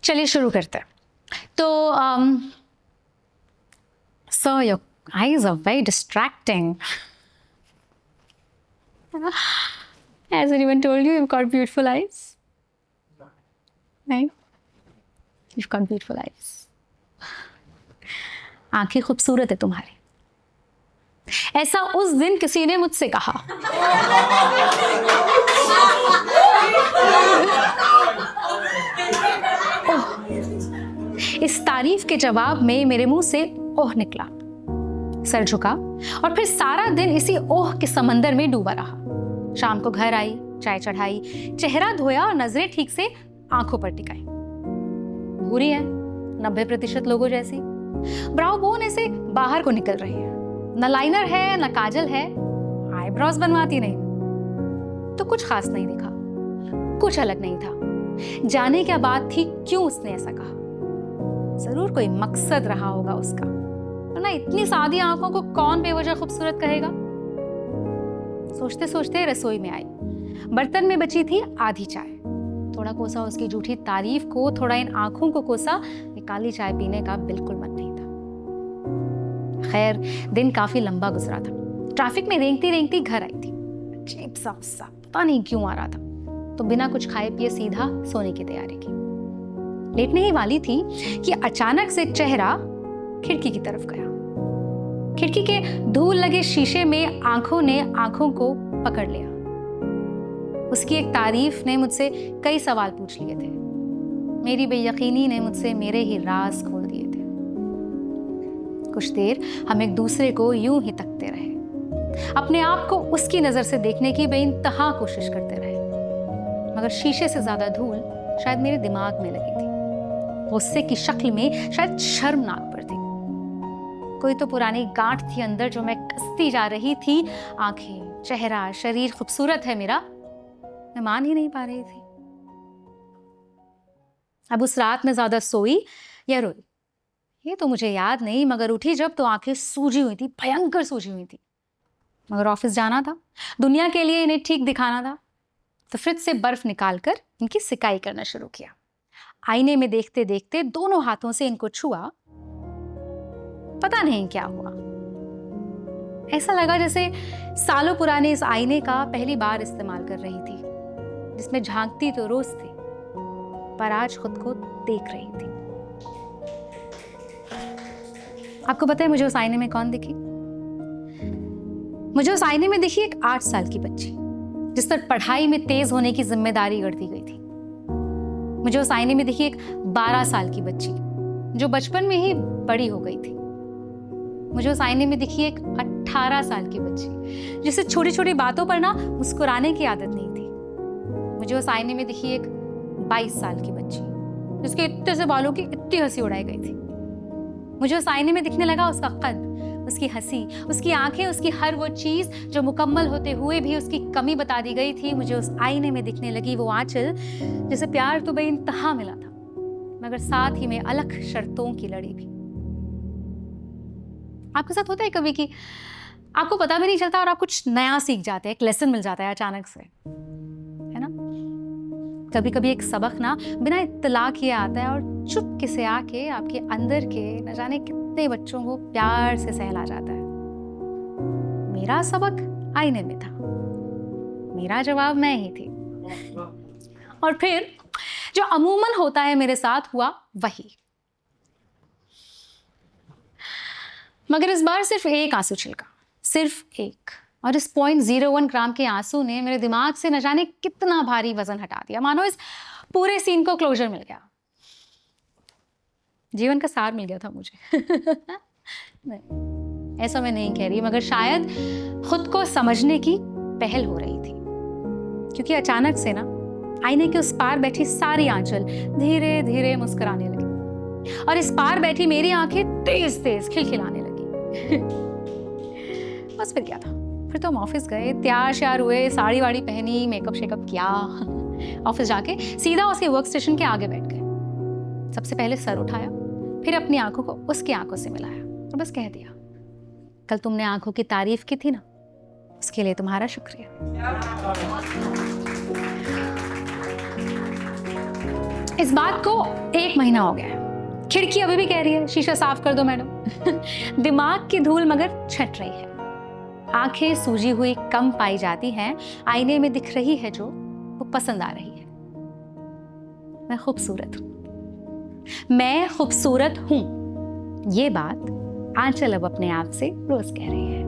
चलिए शुरू करते हैं। तो sir your eyes are very distracting. Has anyone told you you've got beautiful eyes? नहीं? You've got beautiful eyes. आंखें खूबसूरत है तुम्हारी। ऐसा उस दिन किसी ने मुझसे कहा। इस तारीफ के जवाब में मेरे मुंह से ओह निकला। सर झुका और फिर सारा दिन इसी ओह के समंदर में डूबा रहा। शाम को घर आई, चाय चढ़ाई, चेहरा धोया और नजरें ठीक से आंखों पर टिकाई। भूरी है 90% लोगों जैसी। ब्राउ बोन ऐसे बाहर को निकल रही है। न लाइनर है न काजल है, आईब्रोज बनवाती नहीं। तो कुछ खास नहीं दिखा, कुछ अलग नहीं था। जाने क्या बात थी, क्यों उसने ऐसा कहा? जरूर कोई मकसद रहा होगा उसका, वरना इतनी सादी आंखों को कौन बेवजह खूबसूरत कहेगा? सोचते सोचते रसोई में आई। बर्तन में बची थी आधी चाय। थोड़ा कोसा उसकी झूठी तारीफ को, थोड़ा इन आंखों को कोसा ये काली चाय पीने का बिल्कुल मन नहीं था। खैर, दिन काफी लंबा गुजरा था। ट्रैफिक में रेंगती रेंगती घर आई थी। अजीब सा गुस्सा पता नहीं क्यों आ रहा था, तो बिना कुछ खाए पिए सीधा सोने की तैयारी की। लेटने ही वाली थी कि अचानक से चेहरा खिड़की की तरफ गया। खिड़की के धूल लगे शीशे में आंखों ने आंखों को पकड़ लिया। उसकी एक तारीफ ने मुझसे कई सवाल पूछ लिए थे। मेरी बेयकीनी ने मुझसे मेरे ही राज खोल दिए थे। कुछ देर हम एक दूसरे को यूं ही तकते रहे, अपने आप को उसकी नजर से देखने की बेइंतहा कोशिश करते रहे। मगर शीशे से ज्यादा धूल शायद मेरे दिमाग में लगी थी। गुस्से की शक्ल में शायद शर्मनाक पर थी। कोई तो पुरानी गांठ थी अंदर जो मैं कसती जा रही थी। आंखें, चेहरा, शरीर खूबसूरत है मेरा, मैं मान ही नहीं पा रही थी। अब उस रात में ज्यादा सोई या रोई ये तो मुझे याद नहीं, मगर उठी जब तो आंखें सूजी हुई थी, भयंकर सूजी हुई थी। मगर ऑफिस जाना था, दुनिया के लिए इन्हें ठीक दिखाना था, तो फ्रिज से बर्फ निकालकर इनकी सिकाई करना शुरू किया। आईने में देखते देखते दोनों हाथों से इनको छुआ। पता नहीं क्या हुआ, ऐसा लगा जैसे सालों पुराने इस आईने का पहली बार इस्तेमाल कर रही थी, जिसमें झांकती तो रोज थी, पर आज खुद को देख रही थी। आपको पता है मुझे उस आईने में कौन दिखी? मुझे उस आईने में दिखी एक 8 साल की बच्ची, जिस पर पढ़ाई में तेज होने की जिम्मेदारी गढ़ती गई थी। मुझे उस आईने में दिखी एक 12 साल की बच्ची, जो बचपन में ही बड़ी हो गई थी। मुझे उस आईने में दिखी एक 18 साल की बच्ची, जिसे छोटी छोटी बातों पर ना मुस्कुराने की आदत नहीं थी। मुझे उस आईने में दिखी एक 22 साल की बच्ची, जिसके इतने से बालों की इतनी हंसी उड़ाई गई थी। मुझे उस आईने में दिखने लगा उसका कद, उसकी हंसी, उसकी आंखें, उसकी हर वो चीज जो मुकम्मल होते हुए भी उसकी कमी बता दी गई थी। मुझे उस आईने में दिखने लगी वो आंचल, जिसे प्यार तो बेइंतहा मिला था, मगर साथ ही में अलग शर्तों की लड़ी भी। आपके साथ होता है कभी कि आपको पता भी नहीं चलता और आप कुछ नया सीख जाते हैं, एक लेसन मिल जाता है अचानक से, है ना? कभी कभी एक सबक ना बिना इत्तला किए आता है और चुपके से आके आपके अंदर के न जाने कितने बच्चों को प्यार से सहला जाता है। मेरा सबक आईने में था, मेरा जवाब मैं ही थी। और फिर जो अमूमन होता है मेरे साथ हुआ वही, मगर इस बार सिर्फ एक आंसू छिलका, सिर्फ एक। और इस 0.01 ग्राम के आंसू ने मेरे दिमाग से न जाने कितना भारी वजन हटा दिया। मानो इस पूरे सीन को क्लोजर मिल गया, जीवन का सार मिल गया था मुझे। नहीं, ऐसा मैं नहीं कह रही, मगर शायद खुद को समझने की पहल हो रही थी। क्योंकि अचानक से ना आईने के उस पार बैठी सारी आंचल धीरे धीरे मुस्कुराने लगी, और इस पार बैठी मेरी आंखें तेज तेज खिलखिलाने लगी। बस फिर क्या था, फिर तो हम ऑफिस गए, तैयार श्यार हुए, साड़ी वाड़ी पहनी, मेकअप शेकअप किया। ऑफिस जाके सीधा उसके वर्क स्टेशन के आगे बैठ गए। सबसे पहले सर उठाया, फिर अपनी आंखों को उसकी आंखों से मिलाया और बस कह दिया, कल तुमने आंखों की तारीफ की थी ना, उसके लिए तुम्हारा शुक्रिया। इस बात को 1 महीना हो गया है। खिड़की अभी भी कह रही है शीशा साफ कर दो मैडम। दिमाग की धूल मगर छट रही है। आंखें सूजी हुई कम पाई जाती हैं, आईने में दिख रही है जो वो पसंद आ रही है। मैं खूबसूरत हूं, मैं खूबसूरत हूं, ये बात आंचल अब अपने आप से रोज कह रही है।